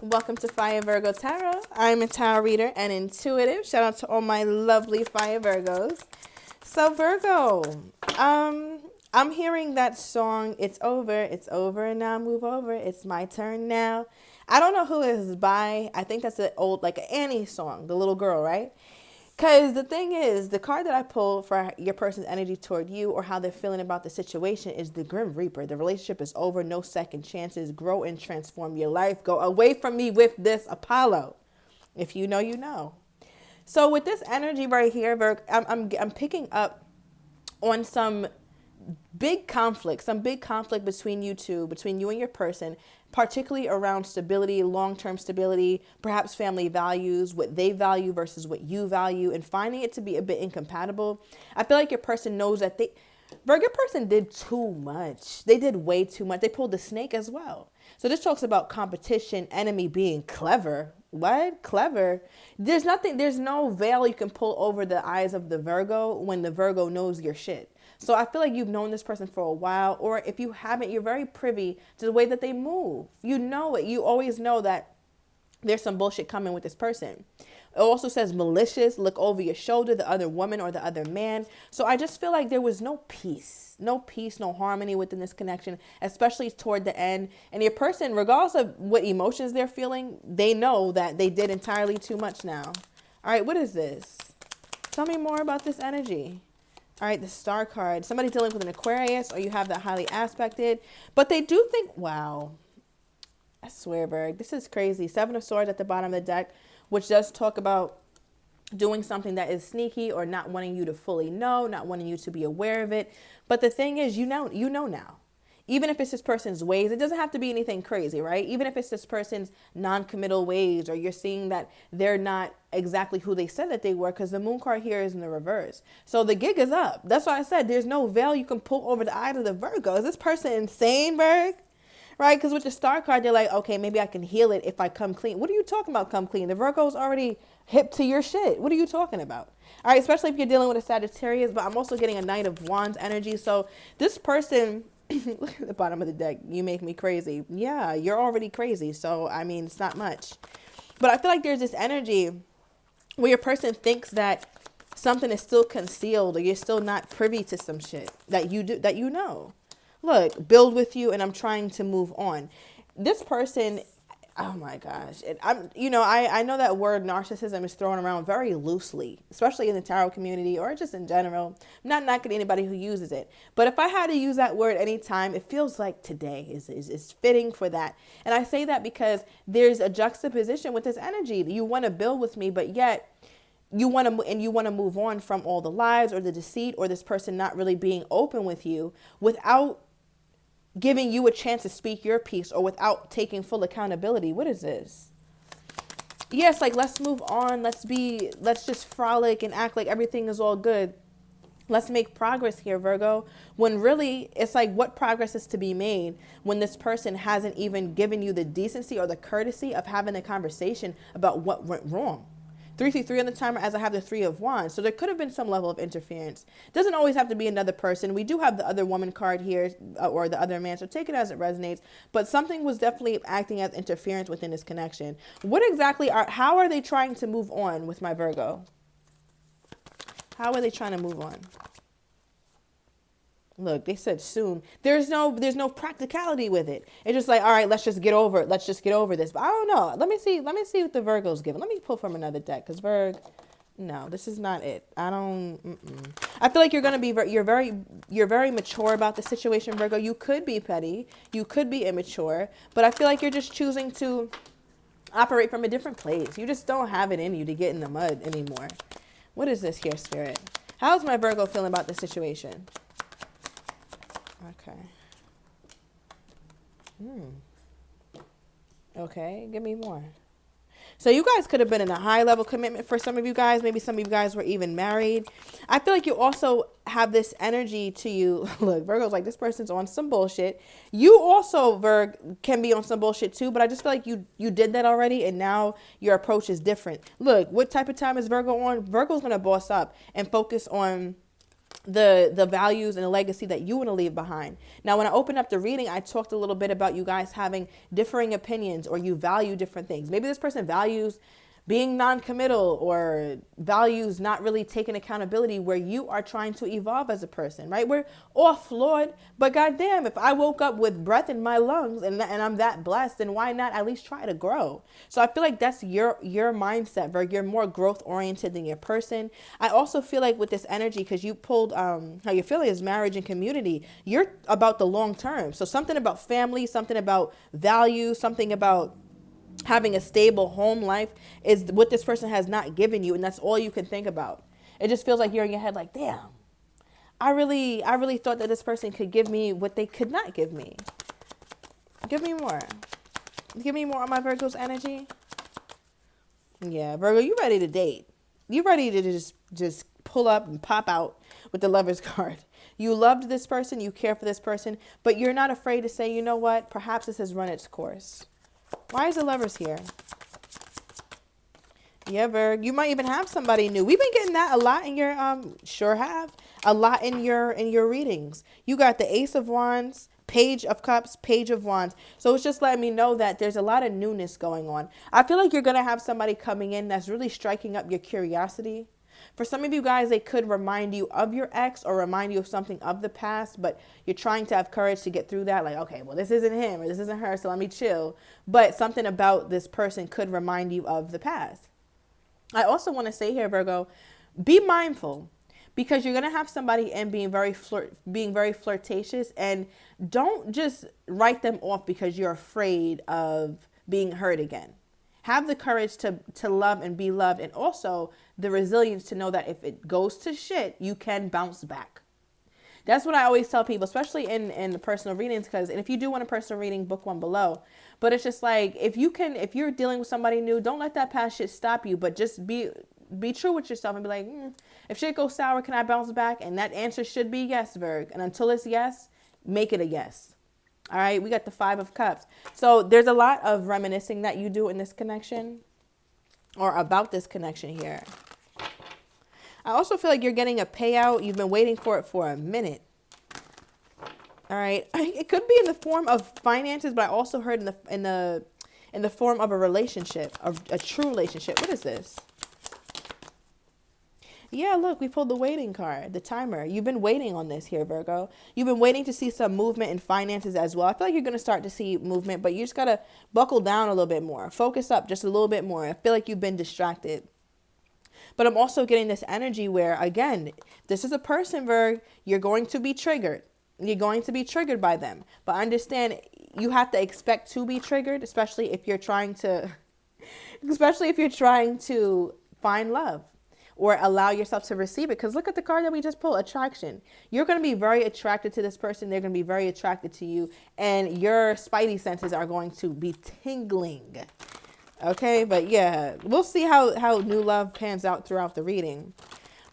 Welcome to Fire Virgo Tarot. I'm a tarot reader and intuitive. Shout out to all my lovely Fire Virgos. So Virgo, I'm hearing that song, it's over, and now move over. It's my turn now. I don't know who it is by. I think that's an old, like an Annie song, the little girl, right? Because the thing is, the card that I pulled for your person's energy toward you or how they're feeling about the situation is the Grim Reaper. The relationship is over, no second chances. Grow and transform your life. Go away from me with this Apollo. If you know, you know. So with this energy right here, Virg, I'm picking up on some big conflict between you two, between you and your person, particularly around stability, long-term stability, perhaps family values, what they value versus what you value, and finding it to be a bit incompatible. I feel like your person knows that your person did too much. They did way too much. They pulled the snake as well. So this talks about competition, enemy being clever. What? Clever? There's no veil you can pull over the eyes of the Virgo when the Virgo knows your shit. So I feel like you've known this person for a while, or if you haven't, you're very privy to the way that they move. You know it. You always know that there's some bullshit coming with this person. It also says malicious, look over your shoulder, the other woman or the other man. So I just feel like there was no peace, no harmony within this connection, especially toward the end. And your person, regardless of what emotions they're feeling, they know that they did entirely too much now. All right, what is this? Tell me more about this energy. All right, the Star card. Somebody dealing with an Aquarius, or you have that highly aspected. But they do think, wow, I swear, Berg, this is crazy. Seven of Swords at the bottom of the deck, which does talk about doing something that is sneaky or not wanting you to fully know, not wanting you to be aware of it. But the thing is, you know now. Even if it's this person's ways, it doesn't have to be anything crazy, right? Even if it's this person's non-committal ways, or you're seeing that they're not exactly who they said that they were, because the moon card here is in the reverse. So the gig is up. That's why I said there's no veil you can pull over the eyes of the Virgo. Is this person insane, Berg? Right? Because with the Star card, they're like, okay, maybe I can heal it if I come clean. What are you talking about, come clean? The Virgo's already hip to your shit. What are you talking about? All right, especially if you're dealing with a Sagittarius, but I'm also getting a Knight of Wands energy. So this person, look at the bottom of the deck. You make me crazy. Yeah, you're already crazy. So, I mean, it's not much. But I feel like there's this energy where your person thinks that something is still concealed, or you're still not privy to some shit that you do, that you know. Look, build with you, and I'm trying to move on. This person, oh my gosh. I know that word narcissism is thrown around very loosely, especially in the tarot community or just in general. I'm not knocking anybody who uses it. But if I had to use that word anytime, it feels like today is fitting for that. And I say that because there's a juxtaposition with this energy. You want to build with me, but yet you want to move on from all the lies or the deceit or this person not really being open with you without giving you a chance to speak your piece, or without taking full accountability. What is this? Yes, like, let's move on. Let's just frolic and act like everything is all good. Let's make progress here, Virgo. When really, it's like, what progress is to be made when this person hasn't even given you the decency or the courtesy of having a conversation about what went wrong? 333 on the timer, as I have the Three of Wands. So there could have been some level of interference. Doesn't always have to be another person. We do have the other woman card here, or the other man. So take it as it resonates. But something was definitely acting as interference within this connection. How are they trying to move on with my Virgo? How are they trying to move on? Look, they said soon. There's no practicality with it. It's just like, all right, let's just get over it. Let's just get over this. But I don't know. Let me see what the Virgo's giving. Let me pull from another deck, because no, this is not it. I feel like you're going to be you're very mature about the situation, Virgo. You could be petty, you could be immature, but I feel like you're just choosing to operate from a different place. You just don't have it in you to get in the mud anymore. What is this here, Spirit? How's my Virgo feeling about the situation? Okay. Okay, give me more. So you guys could have been in a high level commitment for some of you guys. Maybe some of you guys were even married. I feel like you also have this energy to you. Look, Virgo's like, this person's on some bullshit. You also, Virg, can be on some bullshit too, but I just feel like you did that already, and now your approach is different. Look, what type of time is Virgo on? Virgo's going to boss up and focus on the values and the legacy that you want to leave behind. Now, when I opened up the reading, I talked a little bit about you guys having differing opinions, or you value different things. Maybe this person values being non-committal, or values not really taking accountability, where you are trying to evolve as a person, right? We're all flawed, but goddamn, if I woke up with breath in my lungs and I'm that blessed, then why not at least try to grow? So I feel like that's your mindset, Virgo. You're more growth oriented than your person. I also feel like with this energy, because you pulled how you're feeling is marriage and community, you're about the long term. So something about family, something about value, something about having a stable home life is what this person has not given you, and that's all you can think about. It just feels like you're in your head like, damn, I really thought that this person could give me what they could not give me. Give me more. Give me more on my Virgo's energy. Yeah, Virgo, you ready to date. You ready to just pull up and pop out with the Lover's card. You loved this person, you care for this person, but you're not afraid to say, you know what, perhaps this has run its course. Why is the Lovers here? Yeah, Virg. You might even have somebody new. We've been getting that a lot in your sure have. A lot in your readings. You got the Ace of Wands, Page of Cups, Page of Wands. So it's just letting me know that there's a lot of newness going on. I feel like you're going to have somebody coming in that's really striking up your curiosity. For some of you guys, they could remind you of your ex or remind you of something of the past, but you're trying to have courage to get through that. Like, okay, well, this isn't him or this isn't her, so let me chill. But something about this person could remind you of the past. I also want to say here, Virgo, be mindful, because you're going to have somebody in being very flirtatious, and don't just write them off because you're afraid of being hurt again. Have the courage to love and be loved, and also the resilience to know that if it goes to shit, you can bounce back. That's what I always tell people, especially in the personal readings, and if you do want a personal reading, book one below. But it's just like, if you're dealing with somebody new, don't let that past shit stop you, but just be true with yourself and be like, if shit goes sour, can I bounce back? And that answer should be yes, Virg. And until it's yes, make it a yes. All right, we got the Five of Cups. So there's a lot of reminiscing that you do in this connection, or about this connection here. I also feel like you're getting a payout. You've been waiting for it for a minute. All right, it could be in the form of finances, but I also heard in the form of a relationship, a true relationship. What is this? Yeah, look, we pulled the waiting card, the timer. You've been waiting on this here, Virgo. You've been waiting to see some movement in finances as well. I feel like you're going to start to see movement, but you just got to buckle down a little bit more. Focus up just a little bit more. I feel like you've been distracted. But I'm also getting this energy where, again, this is a person, Virg, you're going to be triggered. You're going to be triggered by them. But understand, you have to expect to be triggered, especially if you're trying to find love or allow yourself to receive it. Because look at the card that we just pulled, attraction. You're going to be very attracted to this person. They're going to be very attracted to you. And your spidey senses are going to be tingling. Okay, but yeah, we'll see how new love pans out throughout the reading.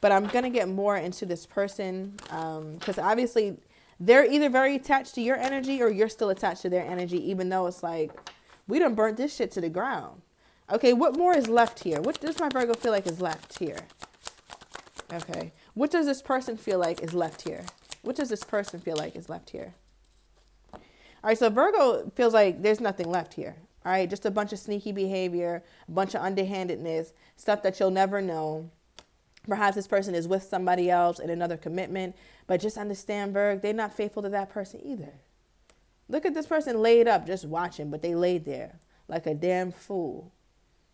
But I'm going to get more into this person because obviously they're either very attached to your energy or you're still attached to their energy, even though it's like, we done burnt this shit to the ground. Okay, what more is left here? What does my Virgo feel like is left here? Okay, what does this person feel like is left here? What does this person feel like is left here? All right, so Virgo feels like there's nothing left here. All right, just a bunch of sneaky behavior, a bunch of underhandedness, stuff that you'll never know. Perhaps this person is with somebody else in another commitment, but just understand, Virg, they're not faithful to that person either. Look at this person laid up just watching, but they laid there like a damn fool,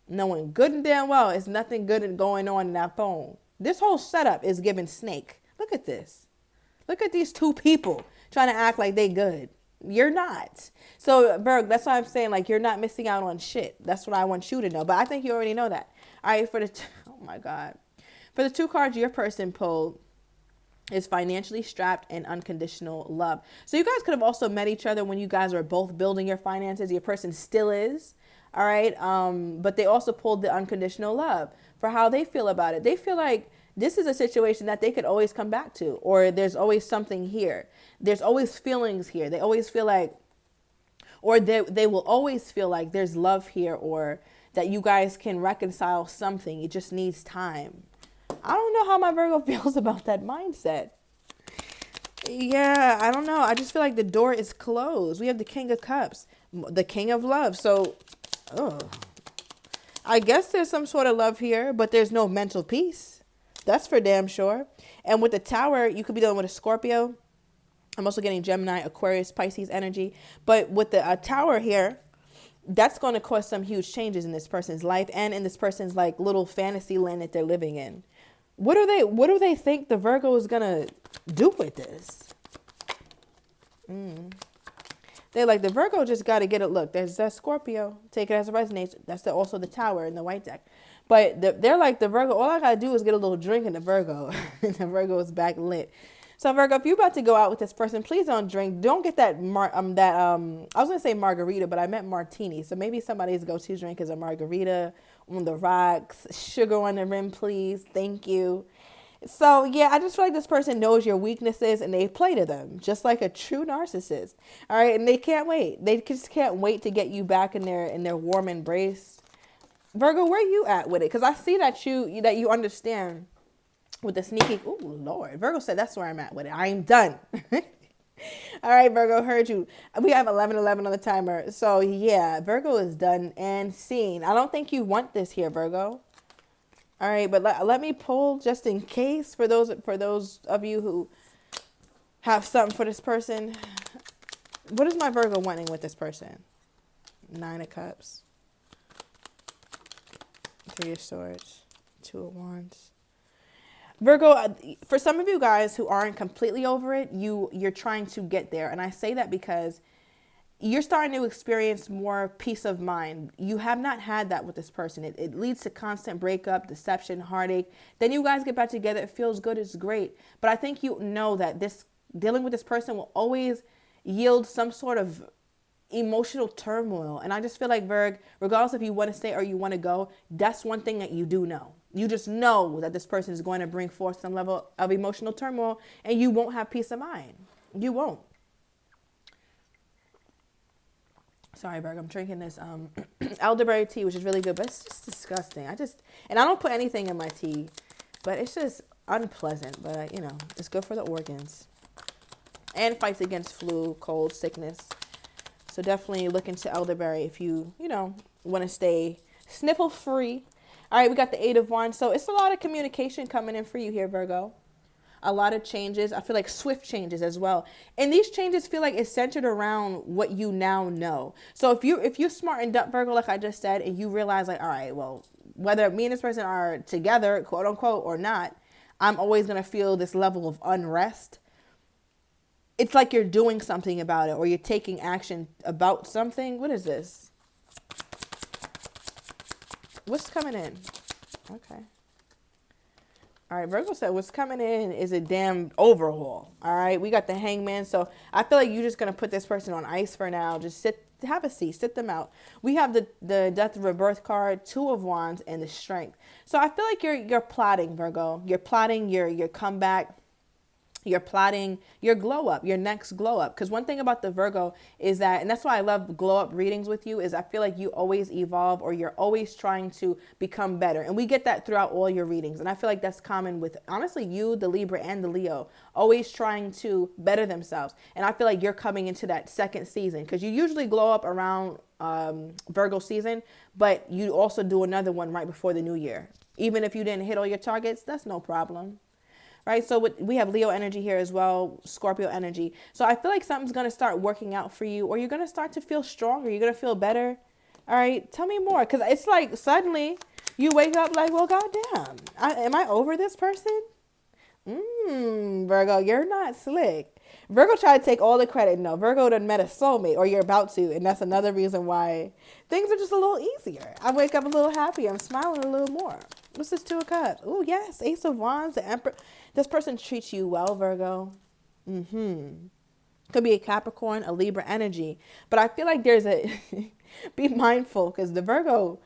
knowing good and damn well it's nothing good going on in that phone. This whole setup is giving snake. Look at this. Look at these two people trying to act like they good. You're not. So, Virg, that's why I'm saying, like, you're not missing out on shit. That's what I want you to know. But I think you already know that. All right, oh my God. For the two cards your person pulled is financially strapped and unconditional love. So you guys could have also met each other when you guys were both building your finances. Your person still is. All right. But they also pulled the unconditional love for how they feel about it. They feel like this is a situation that they could always come back to, or there's always something here. There's always feelings here. They always feel like, or they will always feel like there's love here, or that you guys can reconcile something. It just needs time. I don't know how my Virgo feels about that mindset. Yeah, I don't know. I just feel like the door is closed. We have the King of Cups, the King of Love. So, oh, I guess there's some sort of love here, but there's no mental peace. That's for damn sure. And with the Tower, you could be dealing with a Scorpio. I'm also getting Gemini, Aquarius, Pisces energy. But with the Tower here, that's going to cause some huge changes in this person's life and in this person's like little fantasy land that they're living in. What do they think the Virgo is going to do with this? They're like, the Virgo just got to get it. Look, there's that Scorpio. Take it as it resonates. That's also the Tower in the white deck. But they're like, the Virgo, all I got to do is get a little drink in the Virgo. And the Virgo is back lit. So Virgo, if you're about to go out with this person, please don't drink. Don't get that, I was going to say margarita, but I meant martini. So maybe somebody's go-to drink is a margarita on the rocks, sugar on the rim, please. Thank you. So yeah, I just feel like this person knows your weaknesses and they play to them just like a true narcissist. All right. And they can't wait. They just can't wait to get you back in their warm embrace. Virgo, where you at with it? Because I see that you understand with the sneaky. Oh, Lord. Virgo said that's where I'm at with it. I am done. All right, Virgo, heard you. We have 11:11 on the timer. So, yeah, Virgo is done and seen. I don't think you want this here, Virgo. All right, but let me pull just in case for those of you who have something for this person. What is my Virgo wanting with this person? 9 of Cups. 3 of Swords. 2 of Wands. Virgo, for some of you guys who aren't completely over it, you're trying to get there. And I say that because you're starting to experience more peace of mind. You have not had that with this person. It leads to constant breakup, deception, heartache. Then you guys get back together. It feels good. It's great. But I think you know that dealing with this person will always yield some sort of emotional turmoil. And I just feel like, Virg, regardless if you want to stay or you want to go, that's one thing that you do know. You just know that this person is going to bring forth some level of emotional turmoil and you won't have peace of mind. You won't. Sorry, Virg, I'm drinking this elderberry tea, which is really good, but it's just disgusting. And I don't put anything in my tea, but it's just unpleasant. But, it's good for the organs and fights against flu, cold, sickness. So definitely look into elderberry if you want to stay sniffle free. All right, we got the 8 of Wands. So it's a lot of communication coming in for you here, Virgo. A lot of changes. I feel like swift changes as well. And these changes feel like it's centered around what you now know. So if you smartened up, Virgo, like I just said, and you realize like, all right, well, whether me and this person are together, quote unquote, or not, I'm always going to feel this level of unrest. It's like you're doing something about it or you're taking action about something. What is this? What's coming in? Okay. All right, Virgo said what's coming in is a damn overhaul. All right, we got the Hangman. So I feel like you're just going to put this person on ice for now. Just have a seat, sit them out. We have the Death of Rebirth card, 2 of Wands, and the Strength. So I feel like you're plotting, Virgo. You're plotting your comeback. You're plotting your glow up, your next glow up. Because one thing about the Virgo is that, and that's why I love glow up readings with you, is I feel like you always evolve or you're always trying to become better. And we get that throughout all your readings. And I feel like that's common with, honestly, you, the Libra and the Leo, always trying to better themselves. And I feel like you're coming into that second season because you usually glow up around Virgo season, but you also do another one right before the new year. Even if you didn't hit all your targets, that's no problem. Right, so we have Leo energy here as well, Scorpio energy. So I feel like something's going to start working out for you or you're going to start to feel stronger. You're going to feel better. All right, tell me more because it's like suddenly you wake up like, well, goddamn, am I over this person? Virgo, you're not slick. Virgo tried to take all the credit. No, Virgo done met a soulmate or you're about to. And that's another reason why things are just a little easier. I wake up a little happier. I'm smiling a little more. What's this 2 of Cups? Oh, yes. Ace of Wands, the Emperor. This person treats you well, Virgo. Could be a Capricorn, a Libra energy. But I feel like there's a... be mindful because the Virgo...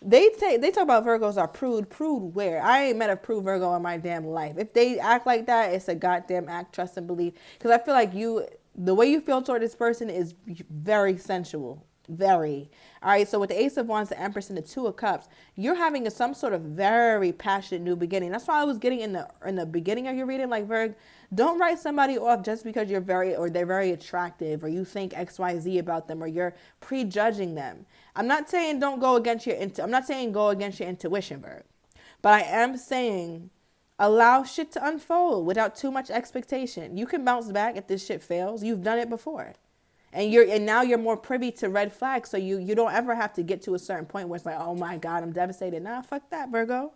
They talk about Virgos are prude. Prude where? I ain't met a prude Virgo in my damn life. If they act like that, it's a goddamn act, trust, and believe. Because I feel like the way you feel toward this person is very sensual. Very. All right, so with the Ace of Wands, the Empress, and the Two of Cups, you're having some sort of very passionate new beginning. That's why I was getting in the beginning of your reading, like, Virg, don't write somebody off just because they're very attractive, or you think XYZ about them, or you're prejudging them. I'm not saying I'm not saying go against your intuition, Virg. But I am saying allow shit to unfold without too much expectation. You can bounce back if this shit fails. You've done it before. And now you're more privy to red flags, so you don't ever have to get to a certain point where it's like, oh my God, I'm devastated. Nah, fuck that, Virgo.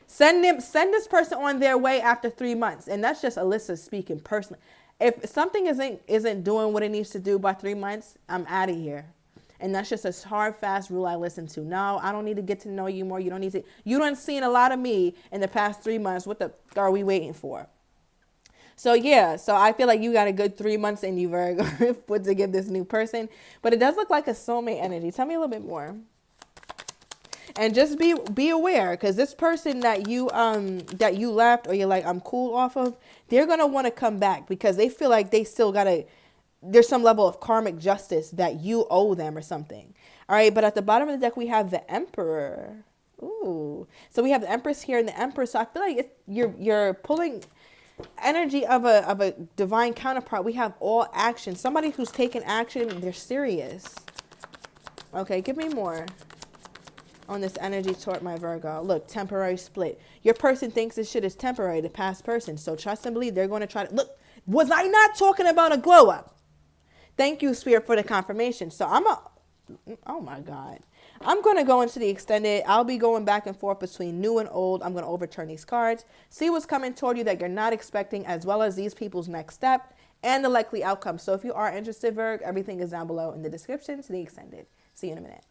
Send this person on their way after 3 months. And that's just Alyssa speaking personally. If something isn't doing what it needs to do by 3 months, I'm out of here. And that's just a hard, fast rule I listen to. No, I don't need to get to know you more. You done seen a lot of me in the past 3 months. What the are we waiting for? So yeah, so I feel like you got a good 3 months in you, Virgo, to give this new person. But it does look like a soulmate energy. Tell me a little bit more. And just be aware, because this person that you left, or you're like, I'm cool off of, they're gonna want to come back because they feel like they still there's some level of karmic justice that you owe them or something. All right, but at the bottom of the deck we have the Emperor. Ooh, so we have the Empress here and the Emperor. So I feel like you're pulling energy of a divine counterpart. We have all action. Somebody who's taking action, they're serious. Okay, give me more on this energy toward my Virgo. Look, temporary split. Your person thinks this shit is temporary, the past person. So trust and believe they're going to try to... Look, was I not talking about a glow up? Thank you, Spirit, for the confirmation. So oh my God. I'm going to go into the extended. I'll be going back and forth between new and old. I'm going to overturn these cards, see what's coming toward you that you're not expecting, as well as these people's next step and the likely outcome. So if you are interested, Virg, everything is down below in the description to the extended. See you in a minute.